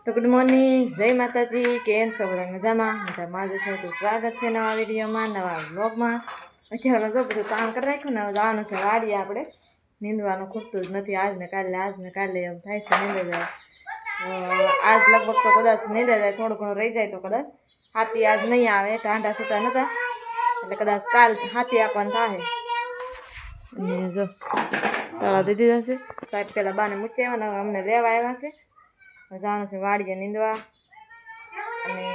તો good morning, જય માતાજી. કેમ છો બધા? મજામાં જ છો? તો સ્વાગત છે નવા વિડીયોમાં, નવા વ્લોગમાં. અત્યારે જો બધું કામ કરી રાખ્યું ને, જવાનું છે વાડીએ. આપણે નીંદવાનું ખૂટતું જ નથી. આજ ને કાલે એમ થાય છે નીંદે જાય. આજ લગભગ તો કદાચ નીંદે જાય, થોડું ઘણું રહી જાય તો કદાચ. હાથી આજ નહીં આવે, ટાંડા છૂટા નતા એટલે કદાચ કાલ હાથી આપવાનું થાય. અને જો તળા દીધી જશે સાહેબ, પેલા બાને મૂકી આવ્યા, અમને લેવા આવ્યા છે. જવાનું છે વાડીએ નીંદવા. અને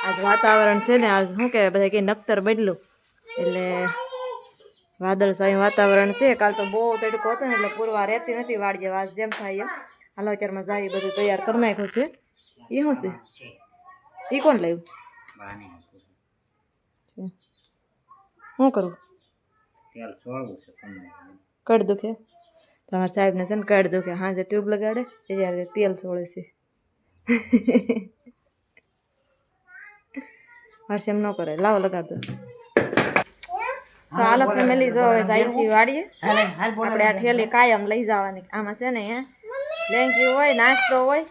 આજ વાતાવરણ છે ને, આજ શું કહેવાય, બધા કંઈ નક્તર બદલું એટલે વાદળછાયું વાતાવરણ છે. કાલ તો બહુ તડકો હતો ને એટલે પૂરવા રહેતી નથી વાડીએ. આજ જેમ થાય એમ હાલો અત્યારમાં જાય, બધું તૈયાર કરી નાખ્યું છે. એ શું છે? એ કોણ લાવ્યું? શું કરવું? કડ દુખે તમારા સાહેબને છે ને, કડ દુખે. હા, જે ટ્યુબ લગાડે ત્યારે તેલ છોડે છે. હર્ષ એમ ન કરે, લાવો લગાડ દો. તો હાલો ફેમિલી, જો હવે જાય છે વાડીએ. આપણે આ ઠેલી કાયમ લઈ જવાની. આમાં છે ને લેંગી હોય, નાસ્તો હોય.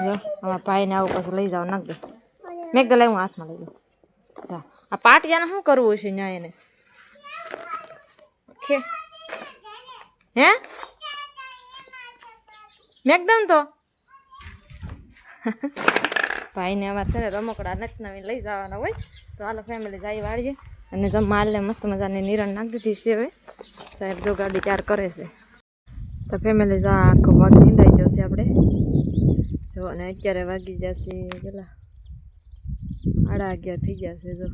જો આમાં ભાઈને આવું પાછું લઈ જાવ, નાખ દો. મેં તો લઈ હું હાથમાં લઈ દઉં. જા, આ પાટિયાને શું કરવું છે ન્યા એને? હે મેકદમ તો ભાઈને અમારે છે ને રમકડા નથી નવીન લઈ જવાના હોય. તો હાલો ફેમિલી જાય વાળીએ. અને જો માલને મસ્ત મજાની નિરણ નાખી દીધી છે. હવે સાહેબ જો ગાડી ચાર કરે છે. તો ફેમિલી જા આખો ભાગ નીંદાઈ ગયો છે આપણે જો. અને અત્યારે વાગી જશે પેલા 11:30 થઈ ગયા છે. જો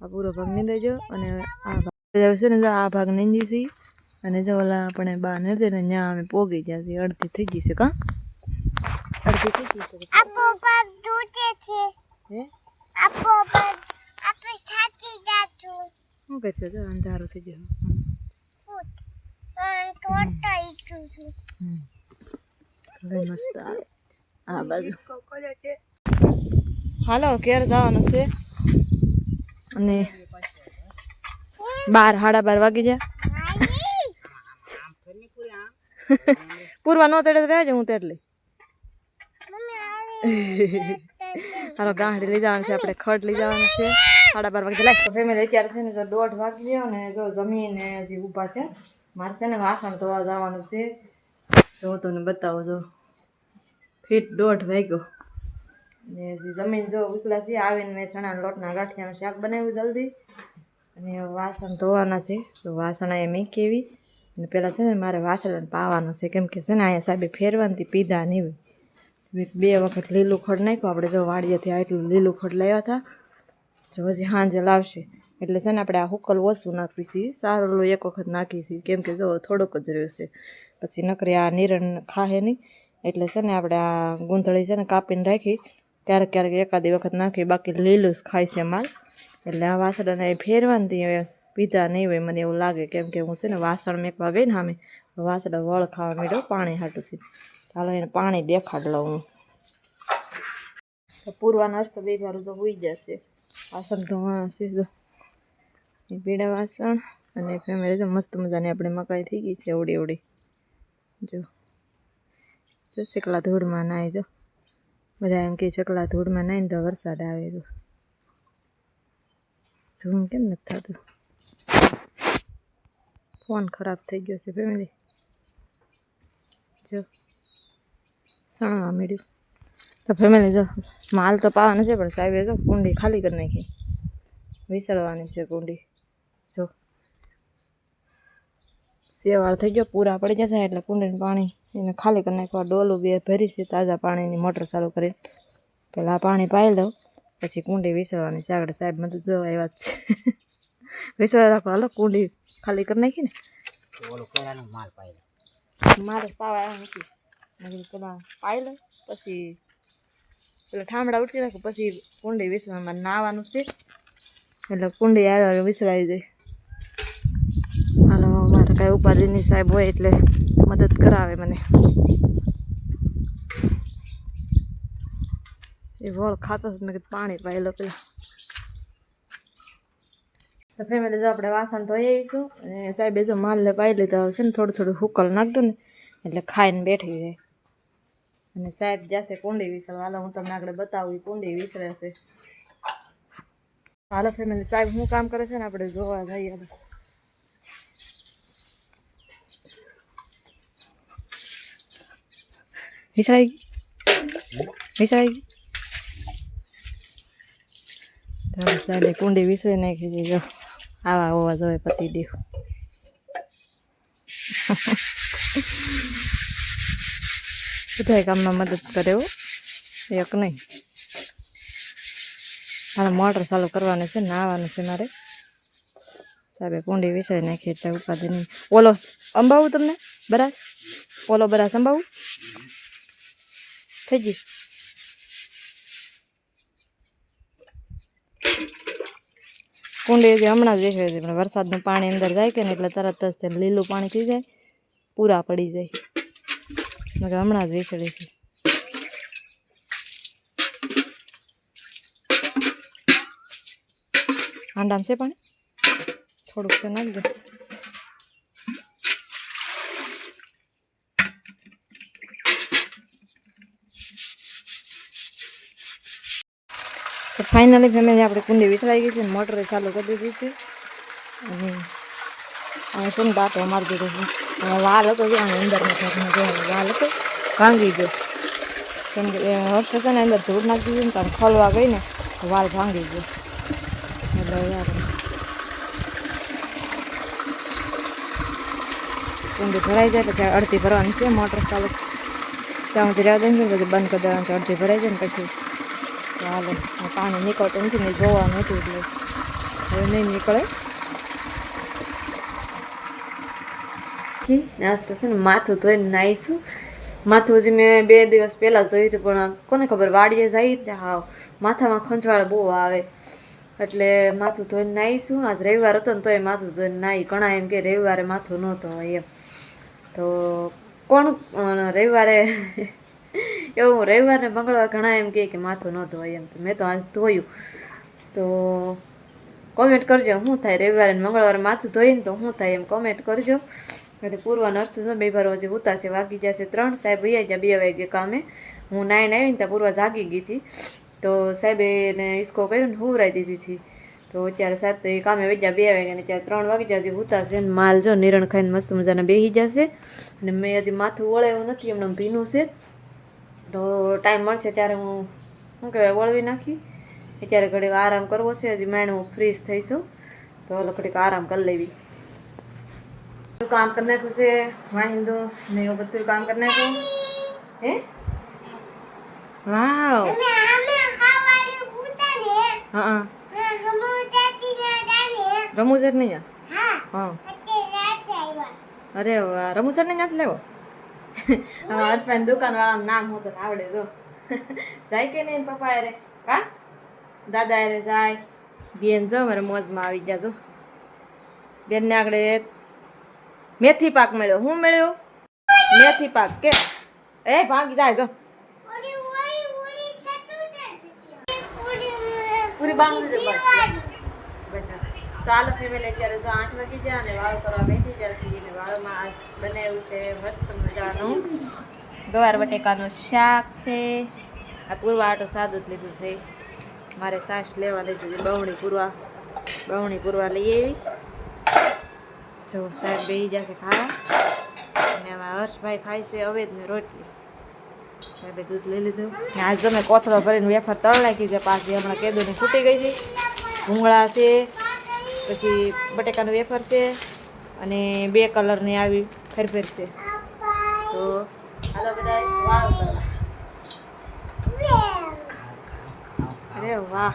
આ પૂરો ભાગ નીંદાઈ ગયો. અને આ ભાગ છે ને, આ ભાગ નીંદી છે. અને જો ઓલા આપણે બહાર નથી ને, ત્યાં અમે પોગી ગયા છીએ. અડધી થઈ ગઈ છે. કા અડધી થઈ ગઈ છે. શું કરશે? જો અંધારું થઈ ગયું. મસ્ત આ બાજુ. હાલો ઘેર જવાનું છે. અને 12:30 વાગી જાય. પૂરવા નો તેડે રહેજો, હું તેડ લઈ. હાલો ગાંઠડી લઈ જવાનું છે આપણે, ખડ લઈ જવાનું છે. 12:30 વાગે લાગ. તો ફેમિલી અત્યારે છે ને જો 1:30 વાગી ગયો. ને જો જમીને હજી ઊભા છે. મારે છે ને વાસણ ધોવા જવાનું છે. જો તમને બતાવો, જો ફીટ 1:30 વાગ્યો. ને હજી જમીન જો ઉકલા છે. આવીને મેં ચણાના લોટના ગાંઠિયાનું શાક બનાવ્યું જલ્દી. અને વાસણ ધોવાના છે. જો વાસણ અહીંયા મેં કેવી. અને પેલા છે ને મારે વાસણ પાવાનું છે, કેમ કે છે ને અહીંયા સાહેબે ફેરવાથી પીધા નહીં હોય. 2 વખત લીલું ખડ નાખ્યું આપણે. જો વાડીએથી આટલું લીલું ખડ લાવ્યા હતા. જો હજી સાંજે લાવશે એટલે છે ને આપણે આ હુકલ ઓછું નાખવી છીએ. સારું 1 વખત નાખી છીએ, કેમ કે જો થોડુંક જ રહ્યું છે. પછી નકરી આ નિરણ ખાહે નહીં. એટલે છે ને આપણે આ ગૂંથળી છે ને કાપીને રાખી. ક્યારેક એકાદી વખત નાખી, બાકી લીલું જ ખાય છે માલ. એટલે આ વાસણ ફેરવાથી પીધા નહીં હોય મને એવું લાગે, કેમ કે હું છે ને વાસણ મેકવા ગઈ ને સામે વાસણ વળ ખાવા માંડ્યો પાણી હાટું છે. ચાલો એને પાણી દેખાડ લઉં હું. તો પૂરવાનો હર્ષ તો 2 વાર તો હોઈ જશે. વાસણ ધોવાના છે. જો એ પીળા વાસણ. અને ફેમિલી જો મસ્ત મજાની આપણે મકાઈ થઈ ગઈ છે એવડી. જો ચકલા ધૂળમાં નાય. જો બધા એમ કે ચકલા ધૂળમાં નાય ને તો વરસાદ આવે. જો હું કેમ નથી થતું? ફોન ખરાબ થઈ ગયો છે ફેમિલી. જો સણવા મળ્યું. તો ફેમિલી જો માલ તો પાવાનો છે, પણ સાહેબે જો કુંડી ખાલી કરી નાખી. વિસરવાની છે કુંડી. જો શેવાળ થઈ ગયો, પૂરા પડી જશે એટલે કુંડીનું પાણી એને ખાલી કરી નાખવા. ડોલું 2 ભરી છે તાજા પાણીની, મોટર ચાલુ કરી. પહેલાં પાણી પાઈ દઉં, પછી કુંડી વિસરવાની છે. આગળ સાહેબ મદદ જો આવ્યા જ છે. વિસરવા રાખો. હાલો કુંડી ખાલી કરી નાખી ને. મારે પાવા આવ્યા નથી. પેલા પાઈ લો, પછી પેલા ઠામડા ઉઠી રાખું, પછી કુંડી વિસરવામાં નાવાનું છે. એટલે કુંડી આવ્યા વિસરાઈ જાય. હાલો મારે કાંઈ ઉપાધિની સાહેબ હોય એટલે મદદ કરાવે મને. એ વળ ખાતો મેં કીધું પાણી પાઈ લો પેલા. તો ફેમિલી જો આપણે વાસણ ધોઈ આવીશું. અને સાહેબે જો માલને પાઈ લીધા છે ને, થોડું હુકલ નાખ દો ને એટલે ખાઈને બેઠી જાય. અને સાહેબ જશે કુંડી વિસળવા. હાલો હું તમને આગળ બતાવું એ કુંડી વિસળે છે. હાલો ફેમિલી, સાહેબ શું કામ કરે છે ને આપણે જોવા જઈએ. વિસળાઈ સાહેબે કુંડી વિસળી નાખી દીધો. આવા હોવા જોઈએ પતિદેવ. બધા કામમાં મદદ કરે હો, એક નહીં. મારે મોટર ચાલુ કરવાની છે, નાવાનું છે મારે. સાહેબે કુંડી વિસળી નાખી એટલે ઉપાધિ નહીં. ઓલો અંબાવું તમને બરાસ, ઓલો બરાસ અંબાવું થઈ ગઈ. કુંડી હમણાં જ વેચાય છે, પણ વરસાદનું પાણી અંદર જાય કે ને એટલે તરત જ લીલું પાણી થઈ જાય, પૂરા પડી જાય. હમણાં જ વેચડી છે. હાંડામ છે પાણી થોડુંક છે નાખી દે. તો ફાઇનલી ફેમિલી આપણે કુંડી વિસરાઈ ગઈ છે ને મોટર ચાલુ કરી દીધી છે. અને હવે છે ને બાટો મારી દીધો છે. વાલ હતો ત્યાં અંદરનો વાલ હતો ભાંગી ગયો, કેમ કે હર્ષ છે ને અંદર ધૂળ નાખી દીધી ને તારે ખોલવા ગઈ ને વાલ ભાંગી ગયો. એટલે યાર કુંડી ભરાઈ જાય પછી અડધી ભરવાની છે. મોટર ચાલુ ત્યાં સુધી રહેવા દે ને પછી બંધ કરી દેવાનું છે. અડધી ભરાઈ જાય ને પછી હાલે. પાણી નીકળતું નથી ને જોવાનું હતું એટલે હવે નહીં નીકળે. આજ તો છે ને માથું ધોઈને નાહીશું. માથું હજી મેં 2 દિવસ પહેલાં જ ધોયું હતું, પણ કોને ખબર વાડીએ જાય ને હાવ માથામાં ખંજવાળ બહુ આવે એટલે માથું ધોઈને નાહીશું. આજ રવિવાર હતો ને તોય માથું ધોઈને નાહી. ઘણા એમ કે રવિવારે માથું ન ધોવાય એમ, તો કોણ રવિવારે એવું રવિવારે મંગળવાર ઘણા એમ કે માથું ન ધોવાય એમ. મેં તો આજ ધોયું. તો કોમેન્ટ કરજો શું થાય રવિવારે મંગળવારે માથું ધોઈને તો શું થાય એમ કોમેન્ટ કરજો. એટલે પૂર્વા નર્સ જો 2 બાર વાગે ઉતા છે, વાગી જશે 3. સાહેબ વૈયા ગયા 2 વાગે કામે. હું નાઈને આવીને ત્યાં પૂર્વા જાગી ગઈ હતી, તો સાહેબે એને હિસકો કર્યો ને હુવરાઈ દીધી હતી. તો અત્યારે સાહેબ તો એ કામે વૈયા 2 વાગ્યા ને ત્યારે 3 વાગી જશે ઉતા છે. માલ જો નિરણ ખાઈને મસ્ત મજાના બેસી જશે. અને મેં હજી માથું વળાવ્યું નથી, એમને ભીનું છે. તો ટાઈમ મળશે ત્યારે હું શું કહેવાય વળવી નાખી. અત્યારે ઘડીક આરામ કરવો છે, હજી માઇન્ડ હું ફ્રીશ થઈશું તો ઓલો ઘડીક આરામ કરી લેવી. કામ કરી નાખ્યું છે વાહિંદો ને એવું બધું કામ કરી નાખ્યું. હે વાવ હા રમૂસર નહીં. હા અરે વાહ, રમૂસર નહીં નથી લેવો. હર્ષભાઈ દુકાન વાળાનું નામ હું તને આવડે જો. જાય કે નહીં પપ્પા અરે કા દાદા અરે જાય. બેન જો મારે મોજમાં આવી ગયા જો. બેનને આગળ મેથી પાક મળ્યો. શું મળ્યો? મેથી પાક કે એ ભાગી જાય જો. પૂરી બાંધી દે બસ. ચાલો ફેમિલી અત્યારે જો 8 વાગી જાય અને વાળ કરવા બેસી જશે. અને વાળમાં આજ બનાવ્યું છે મસ્ત મજાનું ગવાર બટેકાનું શાક છે. આ પૂરવા આટો સાદું જ લીધું છે. મારે સાસ લેવા લઈ જતી બવણી પૂરવા લઈ આવી. જો સાહેબ બેસી જશે ખાવા. અને આમાં હર્ષભાઈ ખાય છે અવેજ ને રોટલી. સાહેબે દૂધ લઈ લીધું. આજ તમે કોથળો ભરીને વેફર તળ નાખી છે. પાછી હમણાં કેદુની ફૂટી ગઈ છે. ભૂંગળા છે, પછી બટેકાનું વેફર છે અને 2 કલરની આવી ફેરફેર છે. તો હાલો બધા વાળો કરવા. અરે વાહ.